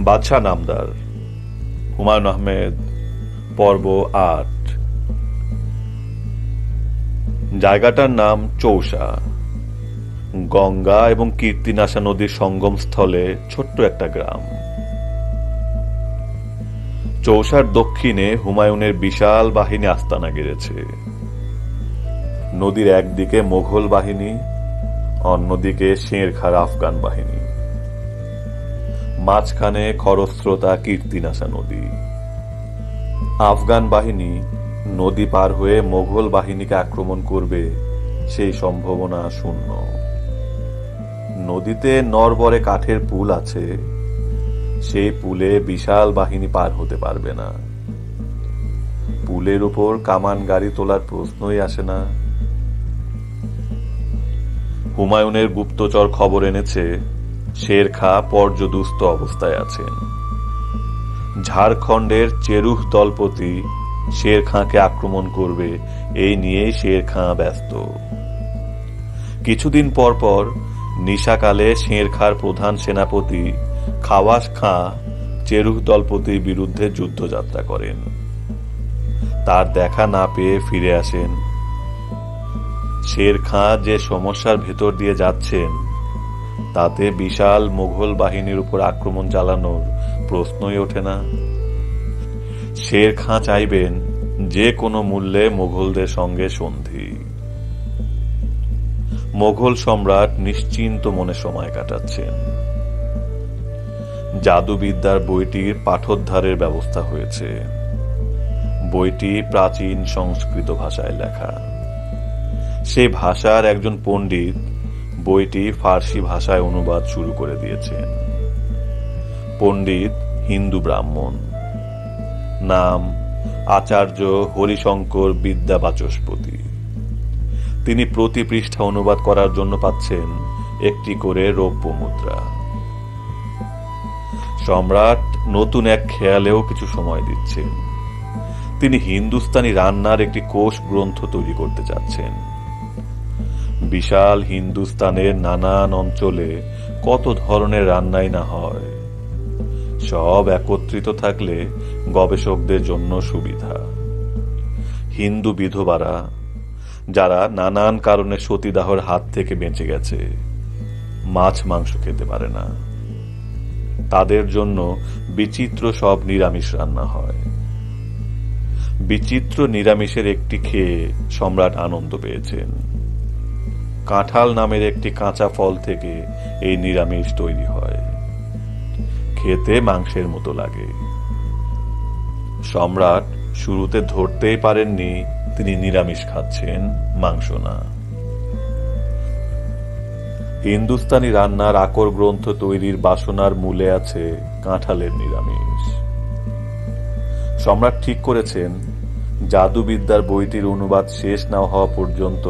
বাদশাহ নামদার, হুমায়ুন আহমেদ, পর্ব ৮। জায়গাটার নাম চৌসা। গঙ্গা এবং কীর্তিনাশা নদীর সঙ্গম স্থলে ছোট্ট একটা গ্রাম। চৌসার দক্ষিণে হুমায়ুনের বিশাল বাহিনী আস্তানা গেড়েছে। নদীর একদিকে মোঘল বাহিনী, অন্যদিকে শেরখার আফগান বাহিনী। মাঝখানে খরস্রোতা কীর্তিনাশা নদী। আফগান বাহিনী নদী পার হয়ে মোঘল বাহিনীকে আক্রমণ করবে সেই সম্ভাবনা শূন্য। নদীতে নরবরে কাঠের পুল আছে, সেই পুলে বিশাল বাহিনী পার হতে পারবে না। পুলের উপর কামান গাড়ি তোলার প্রশ্নই আসে না। হুমায়ুনের গুপ্তচর খবর এনেছে শের খাঁ পর্যদুস্ত অবস্থায় আছেন। ঝাড়খণ্ডের চেরুহ দলপতি শের খাঁকে আক্রমণ করবে এই নিয়েই শের খাঁ ব্যস্ত। কিছুদিন পর পর নিশাকালে শের খাঁর প্রধান সেনাপতি খাওয়াস খাঁ চেরুহ দলপতির বিরুদ্ধে যুদ্ধযাত্রা করেন। তার দেখা না পেয়ে ফিরে আসেন। শের খাঁ যে সমস্যার ভেতর দিয়ে যাচ্ছেন তাতে বিশাল মোঘল বাহিনীর উপর আক্রমণ চালানোর প্রশ্নই ওঠে না। শের খাঁ চাইবেন যে কোনো মূল্যে মোঘলদের সঙ্গে সন্ধি। মোঘল সম্রাট নিশ্চিন্ত মনে সময় কাটাচ্ছেন। জাদুবিদ্যার বইটির পাঠোদ্ধারের ব্যবস্থা হয়েছে। বইটি প্রাচীন সংস্কৃত ভাষায় লেখা। সেই ভাষার একজন পণ্ডিত বইটি ফার্সি ভাষায় অনুবাদ শুরু করে দিয়েছেন। পণ্ডিত হিন্দু ব্রাহ্মণ, নাম আচার্য হরিশঙ্কর বিদ্যাবাচস্পতি। তিনি প্রতি পৃষ্ঠা অনুবাদ করার জন্য পাচ্ছেন একটি করে রৌপ্য মুদ্রা। সম্রাট নতুন এক খেয়ালেও কিছু সময় দিচ্ছেন। তিনি হিন্দুস্তানি রান্নার একটি কোষ গ্রন্থ তৈরি করতে চাচ্ছেন। বিশাল হিন্দুস্তানের নানান অঞ্চলে কত ধরনের রান্নাই না হয়, সব একত্রিত থাকলে গবেষকদের জন্য সুবিধা। হিন্দু বিধবারা যারা নানান কারণে সতীদাহর হাত থেকে বেঁচে গেছে, মাছ মাংস খেতে পারে না, তাদের জন্য বিচিত্র সব নিরামিষ রান্না হয়। বিচিত্র নিরামিষের একটি খেয়ে সম্রাট আনন্দ পেয়েছেন। কাঁঠাল নামের একটি কাঁচা ফল থেকে এই নিরামিষ তৈরি হয়। খেতে মাংসের মতো লাগে। সম্রাট শুরুতে ধরতেই পারেননি তিনি নিরামিষ খাচ্ছেন, মাংস না। হিন্দুস্তানি রান্নার আকর গ্রন্থ তৈরির বাসনার মূলে আছে কাঁঠালের নিরামিষ। সম্রাট ঠিক করেছেন জাদুবিদ্যার বইটির অনুবাদ শেষ না হওয়া পর্যন্ত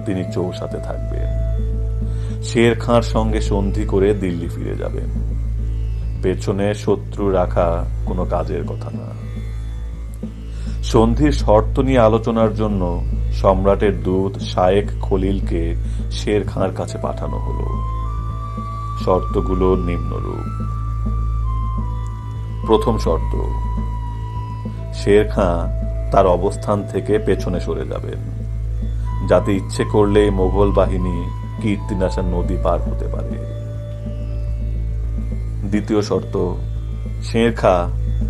তিনি চৌসাতে থাকবেন। শের খাঁর সঙ্গে সন্ধি করে দিল্লি ফিরে যাবেন। পেছনে শত্রু রাখা কোনো কাজের কথা না। সন্ধির শর্ত নিয়ে আলোচনার জন্য সম্রাটের দূত শায়েখ খলিলকে শের খাঁর কাছে পাঠানো হল। শর্তগুলো নিম্নরূপ। প্রথম শর্ত, শের খাঁ তার অবস্থান থেকে পেছনে সরে যাবেন, যাতে ইচ্ছে করলে মোঘল বাহিনী কীর্তিনাশা নদী পার হতে পারে। দ্বিতীয় শর্ত, শের খাঁ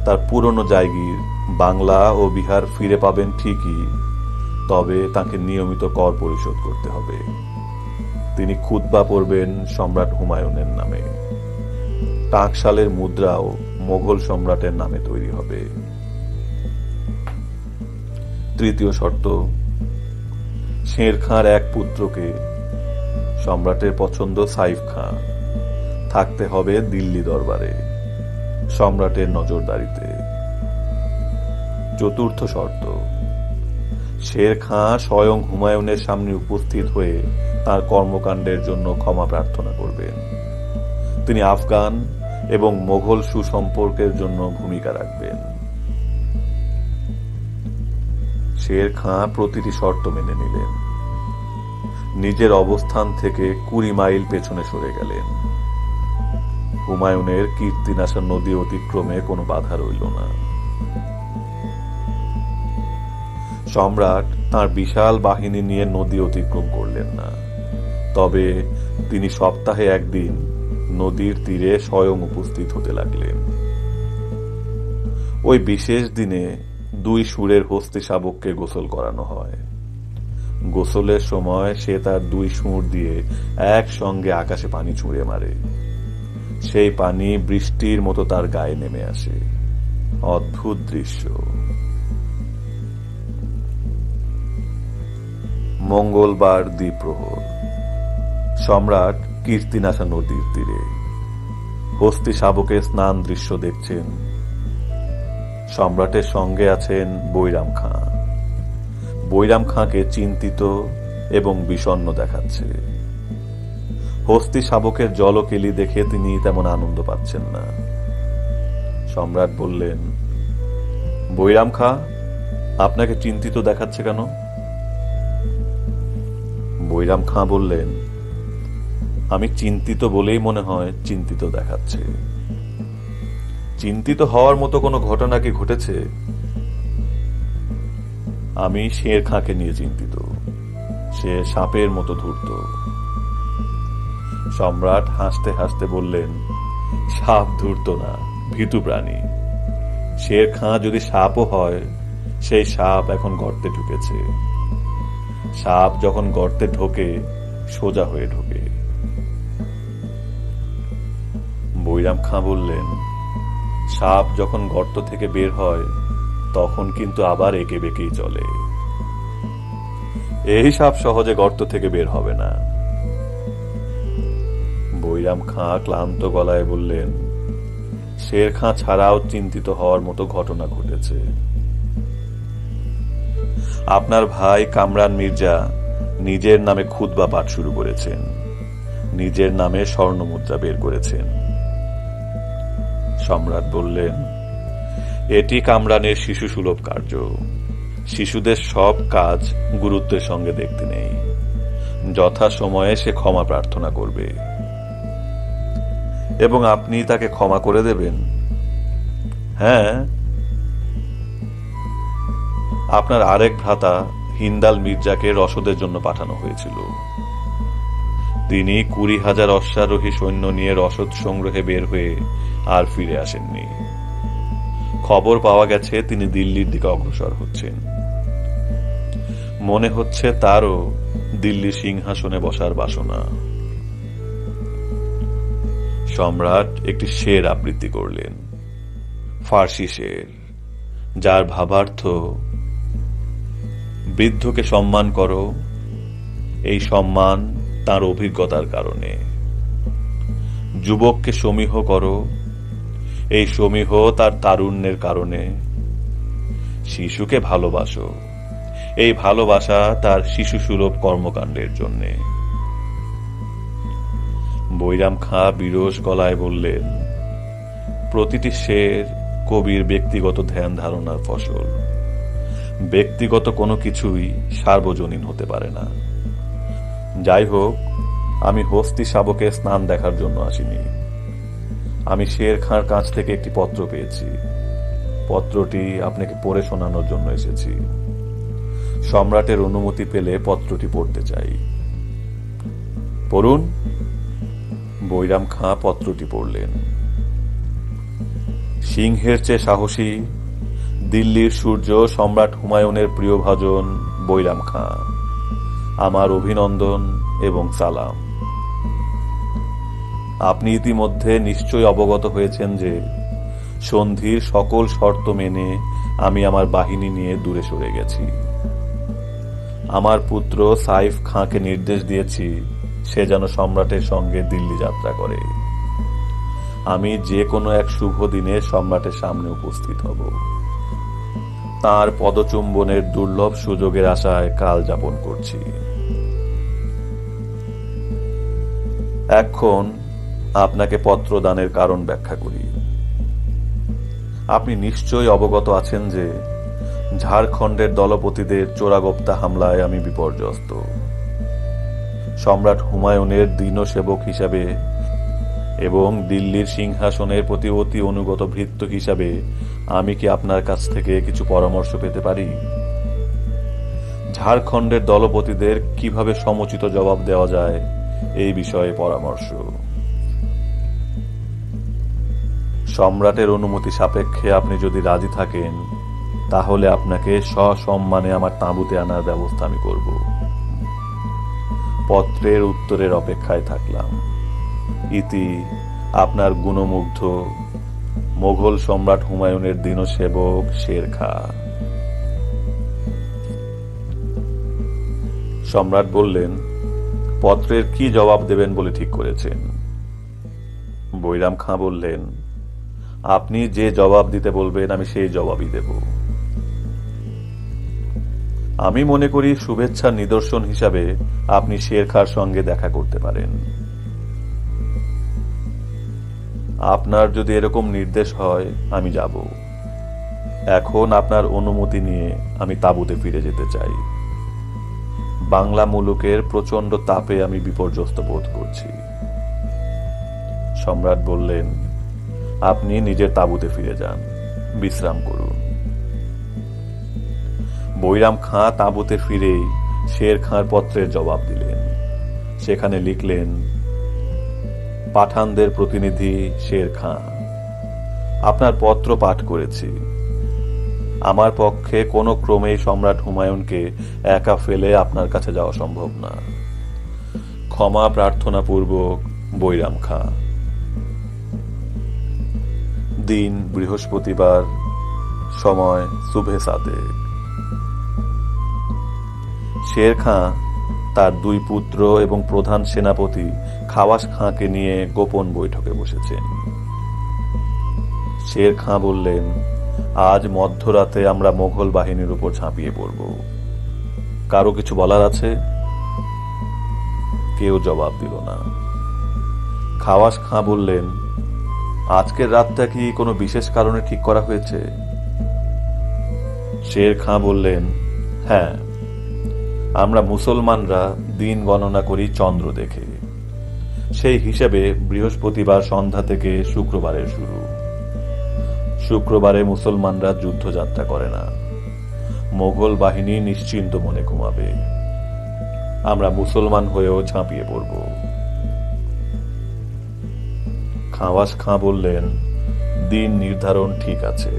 তার পুরনো জায়গির বাংলা ও বিহার ফিরে পাবেন ঠিকই, তবে তাকে নিয়মিত কর পরিশোধ করতে হবে। তিনি খুতবা পড়বেন সম্রাট হুমায়ুনের নামে। টাকশালের মুদ্রাও মোঘল সম্রাটের নামে তৈরি হবে। তৃতীয় শর্ত, শের খাঁর এক পুত্রকে, সম্রাটের পছন্দ সাইফ খাঁ, থাকতে হবে দিল্লি দরবারে সম্রাটের নজরদারিতে। চতুর্থ শর্ত, শের খাঁ স্বয়ং হুমায়ুনের সামনে উপস্থিত হয়ে তার কর্মকাণ্ডের জন্য ক্ষমা প্রার্থনা করবেন। তিনি আফগান এবং মোগল সুসম্পর্কের জন্য ভূমিকা রাখবেন। শের খাঁ প্রতিটি শর্ত মেনে নিলেন। নিজের অবস্থান থেকে 20 মাইল পেছনে সরে গেলেন। হুমায়ুনের কীর্তিনাশা নদী অতিক্রমে কোনো বাধা রইল না। সম্রাট তার বিশাল বাহিনী নিয়ে নদী অতিক্রম করলেন না, তবে তিনি সপ্তাহে একদিন নদীর তীরে স্বয়ং উপস্থিত হতে লাগলেন। ওই বিশেষ দিনে 2 সুরের হস্তি শাবককে গোসল করানো হয়। গোসলের সময় সে তার 2 সুর দিয়ে একসঙ্গে আকাশে পানি ছুঁড়ে মারে। সেই পানি বৃষ্টির মতো তার গায়ে নেমে আসে। অদ্ভুত দৃশ্য। মঙ্গলবার দ্বিপ্রহর। সম্রাট কীর্তিনাশা নদীর তীরে হস্তি শাবকের স্নান দৃশ্য দেখছেন। সম্রাটের সঙ্গে আছেন বৈরাম খাঁ। বৈরাম খাঁকে চিন্তিত এবং বিষণ্ণ দেখাচ্ছে। হস্তি শাবকের জলকেলি দেখে তিনি তেমন আনন্দ পাচ্ছেন না। সম্রাট বললেন, বৈরাম খাঁ, আপনাকে চিন্তিত দেখাচ্ছে কেন? বৈরাম খাঁ বললেন, আমি চিন্তিত বলেই মনে হয় চিন্তিত দেখাচ্ছে। চিন্তিত হওয়ার মতো কোনো ঘটনা কি ঘটেছে? আমি শের খাঁকে নিয়ে চিন্তিত। সে সাপের মতো ধূর্ত। সম্রাট হাসতে হাসতে বললেন, সাপ ধূর্ত না, ভীতু প্রাণী। শের খাঁ যদি সাপও হয়, সেই সাপ এখন গর্তে ঢুকেছে। সাপ যখন গর্তে ঢোকে, সোজা হয়ে ঢোকে। বৈরাম খাঁ বললেন, সাপ যখন গর্ত থেকে বের হয়, তখন কিন্তু আবার এঁকে বেঁকেই চলে। এই সাপ সহজে গর্ত থেকে বের হবে না। বৈরাম খাঁ ক্লান্ত গলায় বললেন, শের খাঁ ছাড়াও চিন্তিত হওয়ার মতো ঘটনা ঘটেছে। আপনার ভাই কামরান মির্জা নিজের নামে খুতবা পাঠ শুরু করেছেন। নিজের নামে স্বর্ণ মুদ্রা বের করেছেন। সম্রাট বললেন, এটি কামরানের শিশু সুলভ কার্য। শিশুদের সব কাজ গুরুত্বের সঙ্গে দেখতে নেই। যথা সময়ে সে ক্ষমা প্রার্থনা করবে এবং আপনি তাকে ক্ষমা করে দেবেন। হ্যাঁ, আপনার আরেক ভ্রাতা হিন্দাল মির্জাকে রসদের জন্য পাঠানো হয়েছিল। তিনি 20,000 অশ্বারোহী সৈন্য নিয়ে রসদ সংগ্রহে বের হয়ে আর ফিরে আসেননি। খবর পাওয়া গেছে তিনি দিল্লির দিকে অগ্রসর হচ্ছেন। মনে হচ্ছে তারও দিল্লি সিংহাসনে বসার বাসনা। সম্রাট একটি শের আবৃত্তি করলেন, ফার্সি শের, যার ভাবার্থ, বৃদ্ধকে সম্মান করো, এই সম্মান তার অভিজ্ঞতার কারণে। যুবককে সমীহ করো, এই সমীহ তার তারুণ্যের কারণে। শিশুকে ভালোবাসো, এই ভালোবাসা তার শিশু সুলভ কর্মকাণ্ডের জন্যে। বৈরাম খাঁ বিরস গলায় বললেন, প্রতিটি শের কবির ব্যক্তিগত ধ্যান ধারণার ফসল। ব্যক্তিগত কোনো কিছুই সার্বজনীন হতে পারে না। যাই হোক, আমি হস্তি শাবকের স্নান দেখার জন্য আসিনি। আমি শের খাঁর কাছ থেকে একটি পত্র পেয়েছি। পত্রটি আপনাকে পড়ে শোনানোর জন্য এসেছি। সম্রাটের অনুমতি পেলে পত্রটি পড়তে চাই। পড়ুন। বৈরাম খাঁ পত্রটি পড়লেন। সিংহের চেয়ে সাহসী, দিল্লির সূর্য সম্রাট হুমায়ুনের প্রিয়ভাজন বৈরাম খাঁ, আমার অভিনন্দন এবং সালাম। আপনি ইতিমধ্যে নিশ্চয়ই অবগত হয়েছেন যে সন্ধির সকল শর্ত মেনে আমি আমার বাহিনী নিয়ে দূরে সরে গেছি। আমার পুত্র সাইফ খাঁকে নির্দেশ দিয়েছি সে যেন সম্রাটের সঙ্গে দিল্লি যাত্রা করে। আমি যে কোনো এক শুভ দিনে সম্রাটের সামনে উপস্থিত হব। তাঁর পদচুম্বনের দুর্লভ সুযোগের আশায় কাল যাপন করছি। এখন আপনাকে পত্র দানের কারণ ব্যাখ্যা করি। আপনি নিশ্চয়ই অবগত আছেন যে ঝাড়খণ্ডের দলপতিদের চোরাগোপ্তা হামলায় আমি বিপর্যস্ত। সম্রাট হুমায়ুনের দীনসেবক হিসাবে এবং দিল্লির সিংহাসনের প্রতি অতি অনুগত ভৃত্য হিসাবে আমি কি আপনার কাছ থেকে কিছু পরামর্শ পেতে পারি? ঝাড়খণ্ডের দলপতিদের কিভাবে সমুচিত জবাব দেওয়া যায় এই বিষয়ে পরামর্শ। সম্রাটের অনুমতি সাপেক্ষে আপনি যদি রাজি থাকেন তাহলে আপনাকে সসম্মানে আমার তাঁবুতে আনার ব্যবস্থা আমি করব। পত্রের উত্তরের অপেক্ষায় থাকলাম। ইতি আপনার গুণমুগ্ধ মোগল সম্রাট হুমায়ুনের দীনসেবক শের খাঁ। সম্রাট বললেন, পত্রের কি জবাব দেবেন বলে ঠিক করেছেন? বৈরাম খাঁ বললেন, আপনি যে জবাব দিতে বলবেন আমি সেই জবাবই দেব। আমি মনে করি শুভেচ্ছার নিদর্শন হিসাবে আপনি শের খাঁর সঙ্গে দেখা করতে পারেন। আপনার যদি এরকম নির্দেশ হয় আমি যাব। এখন আপনার অনুমতি নিয়ে আমি তাঁবুতে ফিরে যেতে চাই। বাংলা মুলুকের প্রচন্ড তাপে আমি বিপর্যস্ত বোধ করছি। সম্রাট বললেন, আপনি নিজের তাঁবুতে ফিরে যান, বিশ্রাম করুন। বৈরাম খাঁ তাঁবুতে ফিরেই শের খাঁর পত্রের জবাব দিলেন। সেখানে লিখলেন, পাঠানদের প্রতিনিধি শের খাঁ, আপনার পত্র পাঠ করেছি। আমার পক্ষে কোনো ক্রমেই সম্রাট হুমায়ুনকে একা ফেলে আপনার কাছে যাওয়া সম্ভব না। ক্ষমা প্রার্থনা পূর্বক বৈরাম খাঁ। দিন বৃহস্পতিবার, সময় সুবহে সাদেক। শের খাঁ তার দুই পুত্র এবং প্রধান সেনাপতি খাওয়াস খাঁকে নিয়ে গোপন বৈঠকে বসেছেন। শের খাঁ বললেন, আজ মধ্যরাতে আমরা মোগল বাহিনীর উপর ঝাঁপিয়ে পড়ব। কারো কিছু বলার আছে? কেউ জবাব দিল না। খাওয়াস খাঁ বললেন, আজকের রাতটা কি কোনো বিশেষ কারণে ঠিক করা হয়েছে? শের খাঁ বললেন, হ্যাঁ, আমরা মুসলমানরা দিন গণনা করি চন্দ্র দেখে। সেই হিসেবে বৃহস্পতিবার সন্ধ্যা থেকে শুক্রবারের শুরু। শুক্রবারে মুসলমানরা যুদ্ধযাত্রা করে না। মোগল বাহিনী নিশ্চিন্ত মনে ঘুমাবে। আমরা মুসলমান হয়েও ঝাঁপিয়ে পড়ব। খাওয়াস খাঁ বললেন, দিন নির্ধারণ ঠিক আছে।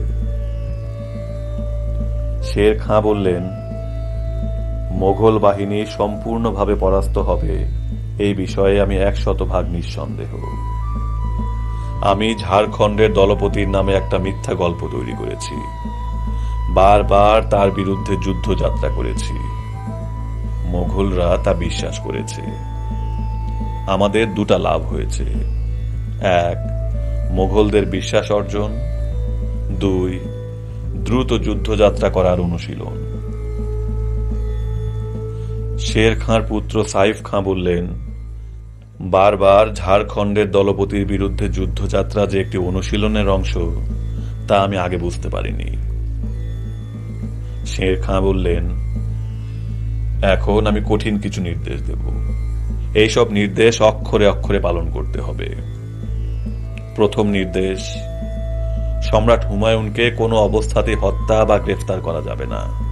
শের খাঁ বললেন, মোগল বাহিনী সম্পূর্ণভাবে পরাস্ত হবে এই বিষয়ে আমি 100% নিঃসন্দেহ। আমি ঝাড়খণ্ডের দলপতির নামে একটা মিথ্যা গল্প তৈরি করেছি। বারবার তার বিরুদ্ধে যুদ্ধযাত্রা করেছি। মোগলরা তা বিশ্বাস করেছে। আমাদের দুটা লাভ হয়েছে। এক, মোগলদের বিশ্বাস অর্জন। দুই, দ্রুত যুদ্ধযাত্রা করার অনুশীলন। শের খাঁর পুত্র সাইফ খাঁ বললেন, বারবার ঝাড়খণ্ডের দলপতির বিরুদ্ধে যুদ্ধযাত্রা যে একটি অনুশীলনের অংশ তা আমি আগে বুঝতে পারিনি। শের খাঁ বললেন, এখন আমি কঠিন কিছু নির্দেশ দেব। এইসব নির্দেশ অক্ষরে অক্ষরে পালন করতে হবে। প্রথম নির্দেশ, সম্রাট হুমায়ুনকে কোনো অবস্থাতে হত্যা বা গ্রেফতার করা যাবে না।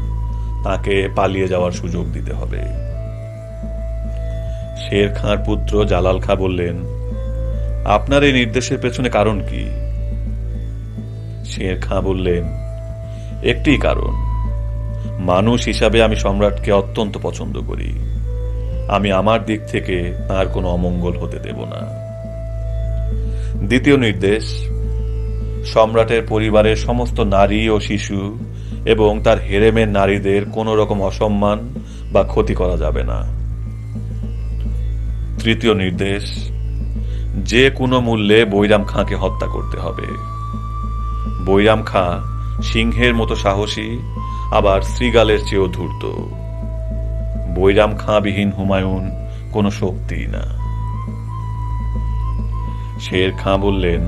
তাকে পালিয়ে যাওয়ার সুযোগ দিতে হবে। শের খাঁর পুত্র জালাল খাঁ বললেন, আপনার এই নির্দেশের পেছনে কারণ কি? শের খাঁ বললেন, একটি কারণ, মানুষ হিসাবে আমি সম্রাটকে অত্যন্ত পছন্দ করি। আমি আমার দিক থেকে তার কোনো অমঙ্গল হতে দেব না। দ্বিতীয় নির্দেশ, সম্রাটের পরিবারের সমস্ত নারী ও শিশু এবং তার হেরেমের নারীদের কোনো রকম অসম্মান বা ক্ষতি করা যাবে না। তৃতীয় নির্দেশ, যে কোনো মূল্যে বৈরাম খাঁকে হত্যা করতে হবে। বৈরাম খাঁ সিংহের মতো সাহসী, আবার শ্রীগালের চেয়েও ধূর্ত। বৈরাম খাঁ বিহীন হুমায়ুন কোনো শক্তি না। শের খাঁ বললেন,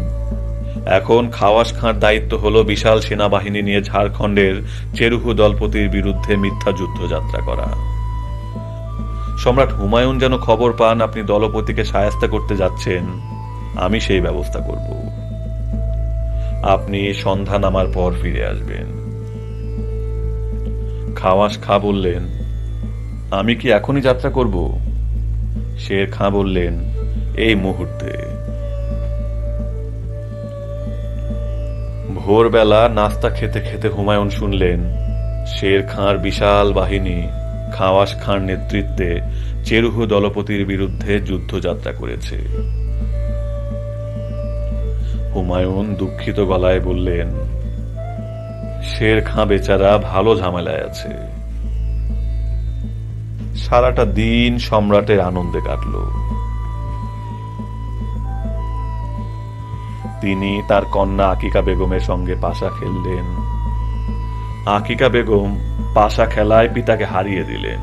এখন খাওয়াস খাঁর দায়িত্ব হলো বিশাল সেনাবাহিনী নিয়ে ঝাড়খণ্ডের চেরুহু দলপতির বিরুদ্ধে মিথ্যা যুদ্ধযাত্রা করা। সম্রাট হুমায়ুন যেন খবর পান আপনি দলপতিকে শায়েস্তা করতে যাচ্ছেন, আমি সেই ব্যবস্থা করব। আপনি সন্ধ্যা নামার পর ফিরে আসবেন। খাওয়াস খাঁ বললেন, আমি কি এখনই যাত্রা করব? শের খাঁ বললেন, এই মুহূর্তে। ভোরবেলা নাস্তা খেতে খেতে হুমায়ুন শুনলেন শের খাঁর বিশাল বাহিনী খাওয়াস খাঁর নেতৃত্বে চেরুহু দলপতির বিরুদ্ধে যুদ্ধযাত্রা করেছে। হুমায়ুন দুঃখিত গলায় বললেন, শের খাঁ বেচারা ভালো ঝামেলায় আছে। সারাটা দিন সম্রাটের আনন্দে কাটল। তিনি তার কন্যা আকিকা বেগমের সঙ্গে পাশা খেললেন। আকিকা বেগম পাশা খেলায় পিতাকে হারিয়ে দিলেন।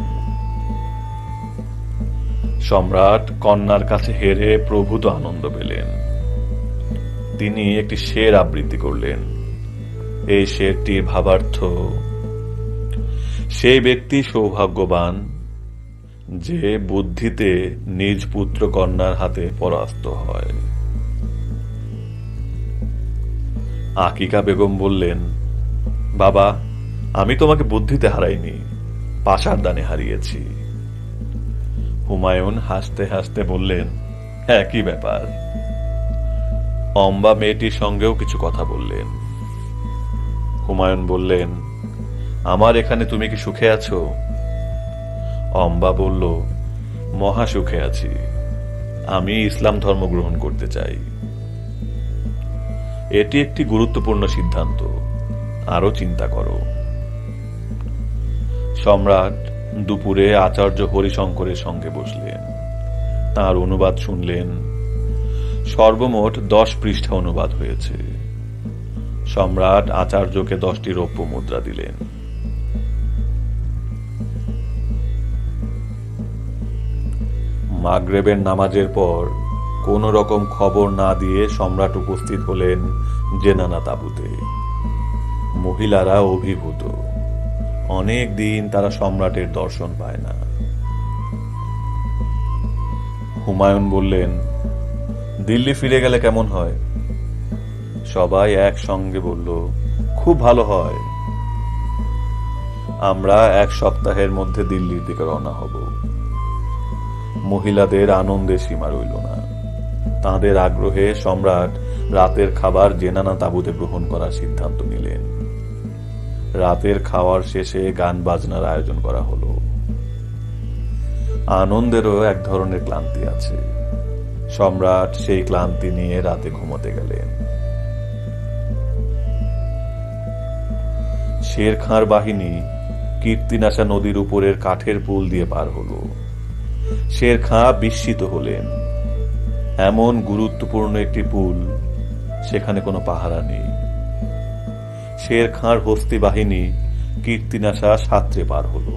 সম্রাট কন্যার কাছে হেরে প্রভূত আনন্দ পেলেন। তিনি একটি শের আবৃত্তি করলেন। এই শেরটির ভাবার্থ, সেই ব্যক্তি সৌভাগ্যবান যে বুদ্ধিতে নিজ পুত্র কন্যার হাতে পরাস্ত হয়। আকিকা বেগম বললেন, বাবা, আমি তোমাকে বুদ্ধিতে হারাইনি, পাশার দানে হারিয়েছি। হুমায়ুন হাসতে হাসতে বললেন, হ্যাঁ, কি ব্যাপার? অম্বা মেয়েটির সঙ্গেও কিছু কথা বললেন। হুমায়ুন বললেন, আমার এখানে তুমি কি সুখে আছো? অম্বা বলল, মহা সুখে আছি, আমি ইসলাম ধর্ম গ্রহণ করতে চাই। এটি একটি গুরুত্বপূর্ণ সিদ্ধান্ত, আরো চিন্তা করো। সম্রাট দুপুরে আচার্য হরিশঙ্করের সঙ্গে বসলেন, তার অনুবাদ শুনলেন। সর্বমোট 10 পৃষ্ঠা অনুবাদ হয়েছে। সম্রাট আচার্যকে 10টি রৌপ্য মুদ্রা দিলেন। মাগরেবের নামাজের পর কোন রকম খবর না দিয়ে সম্রাট উপস্থিত হলেন জেনানা তাঁবুতে। মহিলারা অভিভূত, অনেক দিন তারা সম্রাটের দর্শন পায় না। হুমায়ুন বললেন, দিল্লি ফিরে গেলে কেমন হয়? সবাই একসঙ্গে বলল, খুব ভালো হয়। আমরা 1 সপ্তাহের মধ্যে দিল্লির দিকে রওনা হব। মহিলাদের আনন্দের সীমা রইল না। তাঁদের আগ্রহে সম্রাট রাতের খাবার জেনানা তাঁবুতে গ্রহণ করার সিদ্ধান্ত নিলেন। রাতের খাওয়ার শেষে গান বাজনার আয়োজন করা হলো। আনন্দেরও এক ধরনের ক্লান্তি আছে। সম্রাট সেই ক্লান্তি নিয়ে রাতে ঘুমোতে গেলেন। শের খাঁর বাহিনী কীর্তিনাশা নদীর উপরের কাঠের পুল দিয়ে পার হলো। শের খাঁ বিস্মিত হলেন। এমন গুরুত্বপূর্ণ একটি পুল, সেখানে কোনো পাহারা নেই। শের খাঁর হস্তি বাহিনী কীর্তিনাশা সাঁতরে পার হলো।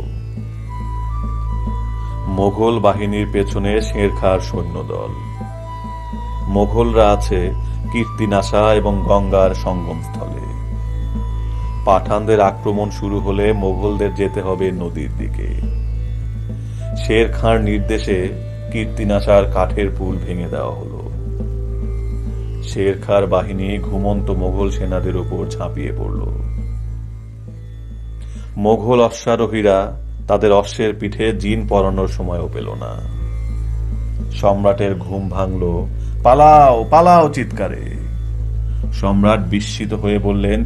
মোগল বাহিনীর পেছনে শের খাঁর সৈন্যদল। মোগলরা আছে কীর্তিনাশা এবং গঙ্গার সঙ্গমস্থলে। পাঠানদের আক্রমণ শুরু হলে মোগলদের যেতে হবে নদীর দিকে। শের খাঁর নির্দেশে কীর্তিনাশার কাঠের পুল ভেঙে দেওয়া হলো। শের খাঁর বাহিনী ঘুমন্ত মোগল সেনাদের উপর ঝাঁপিয়ে পড়ল। মোগল অশ্বারোহীরা তাদের অশ্বের পিঠে জিন পরানোর সময়ও পেল না। সম্রাটের ঘুম ভাঙল পালাও পালাও চিৎকারে। সম্রাট বিস্মিত হয়ে বললেন,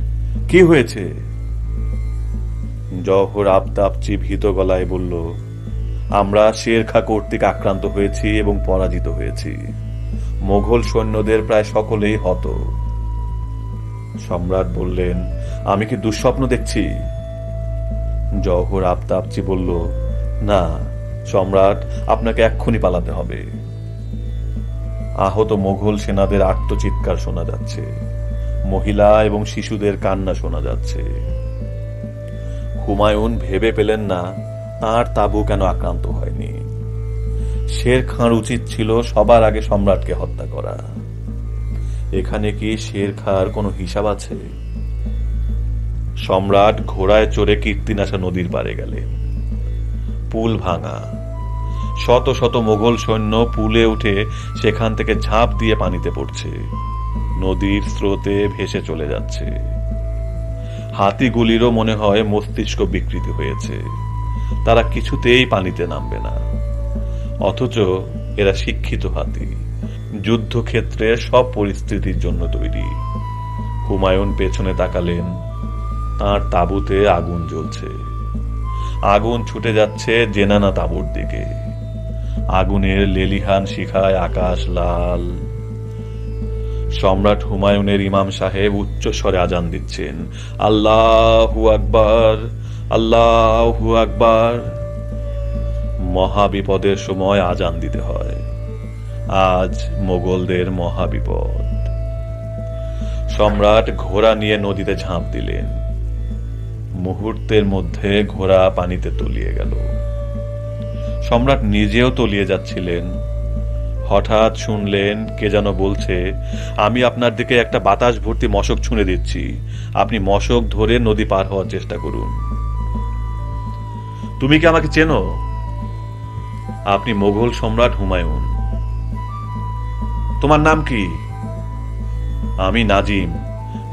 কি হয়েছে? জওহর আফতাবচি ভীত গলায় বলল, আমরা শের খাঁ কর্তৃক আক্রান্ত হয়েছি এবং পরাজিত হয়েছি। মোগল সৈন্যদের প্রায় সকলেই হত। সম্রাট বললেন, আমি কি দুঃস্বপ্ন দেখছি? জওহর আফতাবচি বলল, না সম্রাট, আপনাকে এক্ষুনি পালাতে হবে। আহত মোগল সেনাদের আর্তচিৎকার শোনা যাচ্ছে। মহিলা এবং শিশুদের কান্না শোনা যাচ্ছে। হুমায়ুন ভেবে পেলেন না তাঁর তাঁবু কেন আক্রান্ত হয়নি। শের খাঁর উচিত ছিল সবার আগে সম্রাটকে হত্যা করা। এখানে কি শের খাঁর কোনো হিসাব আছে? সম্রাট ঘোড়ায় চড়ে কীর্তিনাশা নদীর পাড়ে গেলেন। পুল ভাঙা, শত শত মোগল সৈন্য পুলে উঠে সেখান থেকে ঝাঁপ দিয়ে পানিতে পড়ছে, নদীর স্রোতে ভেসে চলে যাচ্ছে। হাতিগুলিরও মনে হয় মস্তিষ্ক বিকৃতি হয়েছে, তারা কিছুতেই পানিতে নামবে না। অথচ এরা শিক্ষিত হাতি, যুদ্ধক্ষেত্রে সব পরিস্থিতির জন্য তৈরি। হুমায়ুন পেছনে তাকালেন, তাঁর তাঁবুতে আগুন জ্বলছে। আগুন ছুটে যাচ্ছে জেনানা তাঁবুর দিকে। আগুনের লেলিহান শিখায় আকাশ লাল। সম্রাট হুমায়ুনের ইমাম সাহেব উচ্চ স্বরে আজান দিচ্ছেন, আল্লাহু আকবার, আল্লাহু আকবার। মহাবিপদের সময় আজান দিতে হয়। আজ মোগলদের মহাবিপদ। সম্রাট ঘোড়া নিয়ে নদীতে ঝাঁপ দিলেন। মুহূর্তের মধ্যে ঘোড়া পানিতে তলিয়ে গেল। সম্রাট নিজেও তলিয়ে যাচ্ছিলেন। হঠাৎ শুনলেন কে যেন বলছে, আমি আপনার দিকে একটা বাতাস ভর্তি মশক ছুঁড়ে দিচ্ছি, আপনি মশক ধরে নদী পার হওয়ার চেষ্টা করুন। তুমি কি আমাকে চেনো? আপনি মোগল সম্রাট হুমায়ুন। তোমার নাম কি? আমি নাজিম,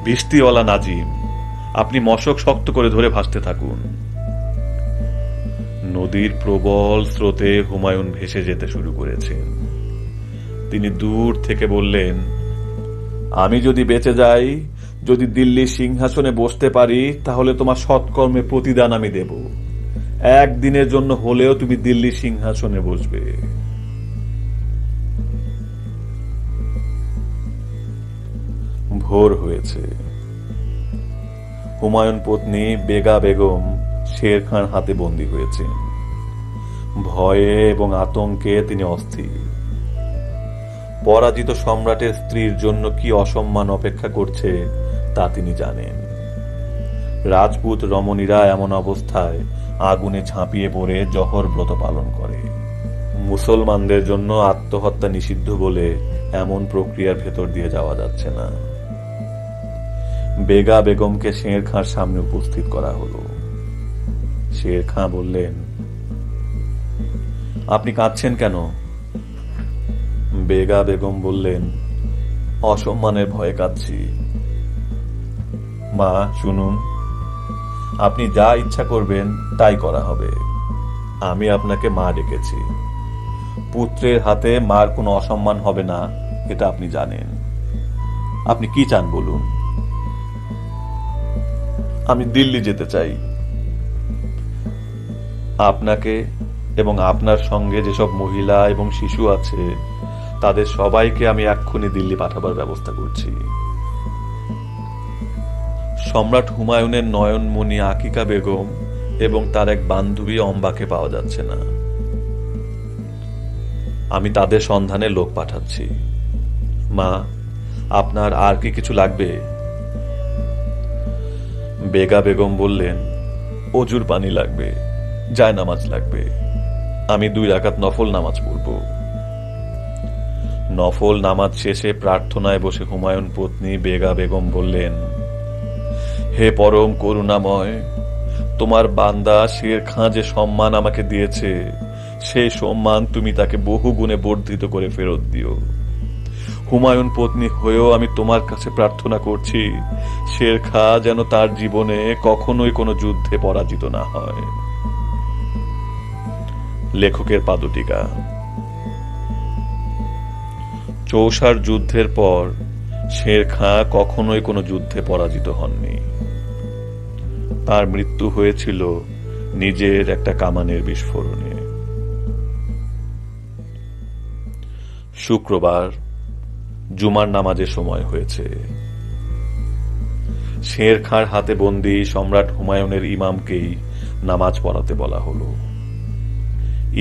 ভিস্তিওয়ালা নাজিম। আপনি মশক শক্ত করে ধরে ভাসতে থাকুন। নদীর প্রবল স্রোতে হুমায়ুন ভেসে যেতে শুরু করেছেন। তিনি দূর থেকে বললেন, আমি যদি বেঁচে যাই, যদি দিল্লির সিংহাসনে বসতে পারি, তাহলে তোমার সৎকর্মে প্রতিদান আমি দেব। একদিনের জন্য হলেও তুমি দিল্লির সিংহাসনে বসবে। ভোর হয়েছে। হুমায়ুন পত্নী বেগা বেগম শের খাঁর হাতে বন্দী হয়েছেন। ভয়ে এবং আতঙ্কে তিনি অস্থির। পরাজিত সম্রাটের স্ত্রীর জন্য কি অসম্মান অপেক্ষা করছে তা তিনি জানেন। রাজপুত রমণীরা এমন অবস্থায় আগুনে ঝাঁপিয়ে পড়ে জহর ব্রত পালন করে। মুসলমানদের জন্য আত্মহত্যা নিষিদ্ধ বলে এমন প্রক্রিয়ার ভেতর দিয়ে যাওয়া যাচ্ছে না। বেগা বেগমকে শের খাঁর সামনে উপস্থিত করা হলো। শের খাঁ বললেন, আপনি কাঁদছেন কেন? বেগা বেগম বললেন, অসম্মানের ভয়ে কাঁদছি। মা শুনুন, আপনি যা ইচ্ছা করবেন তাই করা হবে। আমি আপনাকে মা ডেকেছি। পুত্রের হাতে মার কোনো অসম্মান হবে না, এটা আপনি জানেন। আপনি কি চান বলুন? আমি দিল্লি যেতে চাই। আপনাকে এবং আপনার সঙ্গে যেসব মহিলা এবং শিশু আছে তাদের সবাইকে আমি এক্ষুনি দিল্লি পাঠাবার ব্যবস্থা করছি। সম্রাট হুমায়ুনের নয়নমণি আকিকা বেগম এবং তার এক বান্ধবী অম্বাকে পাওয়া যাচ্ছে না। আমি তাদের সন্ধানে লোক পাঠাচ্ছি। মা, আপনার আর কি কিছু লাগবে? বেগা বেগম বললেন, অজুর পানি লাগবে, জায়নামাজ লাগবে। আমি 2 রাকাত নফল নামাজ পড়ব। নফল নামাজ শেষে প্রার্থনায় বসে হুমায়ুন পত্নী বেগা বেগম বললেন, হে পরম করুণাময়, তোমার বান্দা শের খাঁ যে সম্মান আমাকে দিয়েছে, সেই সম্মান তুমি তাকে বহু গুণে বর্ধিত করে ফেরত দিও। হুমায়ুন পত্নী হয়েও আমি তোমার কাছে প্রার্থনা করছি, শের খাঁ যেন তার জীবনে কখনোই কোনো যুদ্ধে পরাজিত না হয়। লেখকের পাদটীকা। চৌসার যুদ্ধের পর শের খাঁ কখনোই কোনো যুদ্ধে পরাজিত হননি। তার মৃত্যু হয়েছিল নিজের একটা কামানের বিস্ফোরণে। শুক্রবার জুমার নামাজের সময় হয়েছে। শের খাঁর হাতে বন্দী সম্রাট হুমায়ুনের ইমামকেই নামাজ পড়াতে বলা হলো।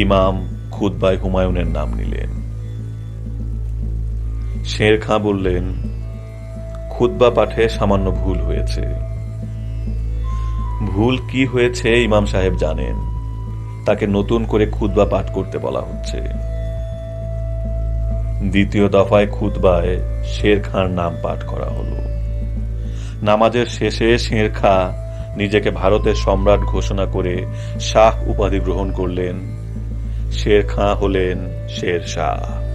ইমাম খুতবায় হুমায়ুনের নাম নিলেন। শের খাঁ বললেন, খুতবা পাঠে সামান্য ভুল হয়েছে। ভুল কি হয়েছে ইমাম সাহেব জানেন, তাকে নতুন করে খুতবা পাঠ করতে বলা হচ্ছে। দ্বিতীয় দফায় খুতবায় শের খাঁর নাম পাঠ করা হলো। নামাজের শেষে শের খাঁ নিজেকে ভারতের সম্রাট ঘোষণা করে শাহ উপাধি গ্রহণ করলেন। শের খাঁ হলেন শের শাহ।